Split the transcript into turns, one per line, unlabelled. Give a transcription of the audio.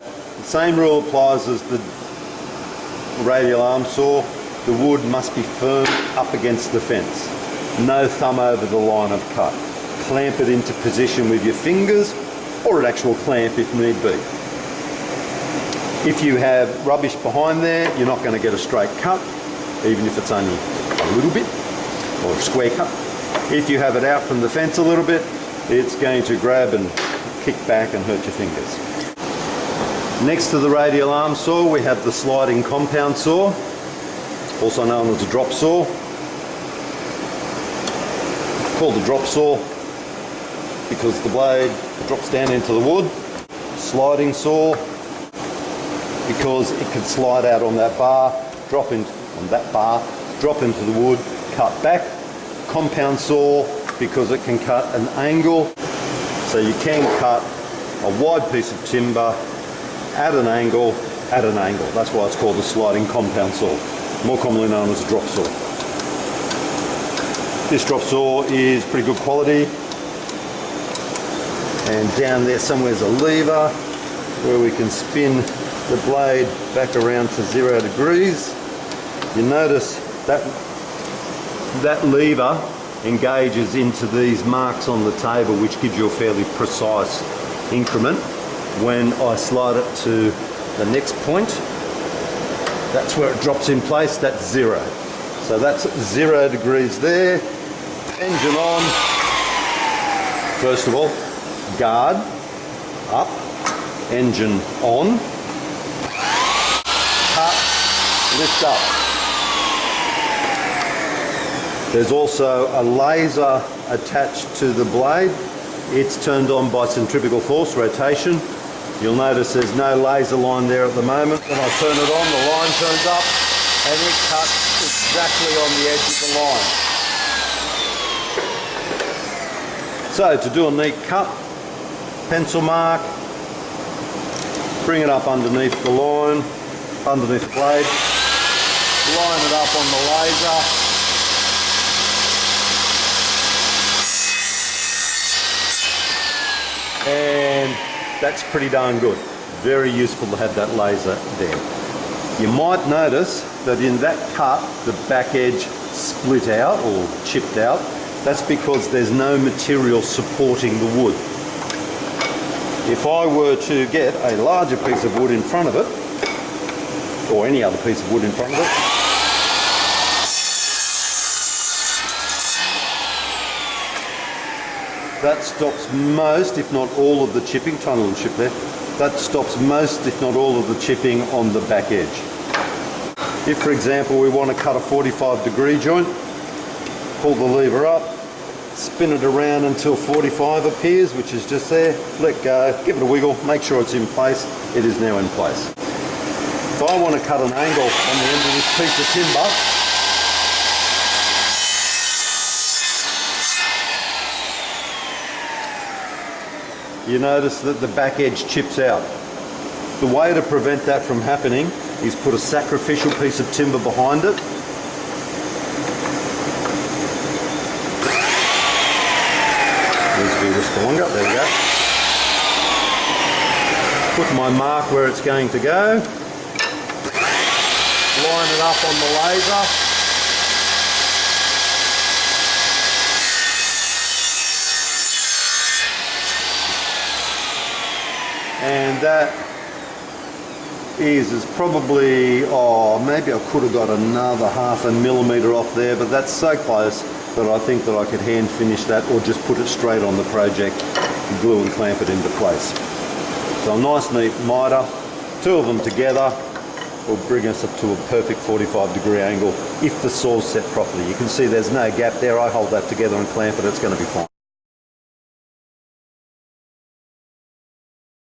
The same rule applies as the radial arm saw. The wood must be firm up against the fence. No thumb over the line of cut. Clamp it into position with your fingers, or an actual clamp if need be. If you have rubbish behind there, you're not going to get a straight cut, even if it's only a little bit, or a square cut. If you have it out from the fence a little bit, it's going to grab and kick back and hurt your fingers. Next to the radial arm saw, we have the sliding compound saw, also known as a drop saw. Called a drop saw because the blade drops down into the wood. Sliding saw because it can slide out on that bar, drop into the wood, cut back. Compound saw because it can cut an angle, so you can cut a wide piece of timber at an angle. That's why it's called a sliding compound saw, more commonly known as a drop saw. This drop saw is pretty good quality, and down there somewhere is a lever where we can spin the blade back around to 0 degrees. You notice that lever engages into these marks on the table, which gives you a fairly precise increment. When I slide it to the next point, that's where it drops in place. That's 0. So that's 0 degrees there. Engine on. First of all, guard up, engine on, cut, lift up. There's also a laser attached to the blade. It's turned on by centrifugal force, rotation. You'll notice there's no laser line there at the moment. When I turn it on, the line turns up and it cuts exactly on the edge of the line. So to do a neat cut, pencil mark, bring it up underneath the line, underneath the blade, line it up on the laser, and that's pretty darn good. Very useful to have that laser there. You might notice that in that cut the back edge split out or chipped out. That's because there's no material supporting the wood. If I were to get a larger piece of wood in front of it, or any other piece of wood in front of it, that stops most, if not all of the chipping. Tiny little chip there. That stops most, if not all of the chipping on the back edge. If, for example, we want to cut a 45-degree joint, pull the lever up, spin it around until 45 appears, which is just there, let go, give it a wiggle, make sure it's in place. It is now in place. If I want to cut an angle on the end of this piece of timber, you notice that the back edge chips out. The way to prevent that from happening is put a sacrificial piece of timber behind it. Needs to be just longer, there we go. Put my mark where it's going to go. Line it up on the laser. And that is probably, maybe I could have got another ½ millimetre off there, but that's so close that I think that I could hand finish that or just put it straight on the project, glue and clamp it into place. So a nice neat MITRE, two of them together will bring us up to a perfect 45-degree angle if the saw's set properly. You can see there's no gap there. I hold that together and clamp it, it's going to be fine.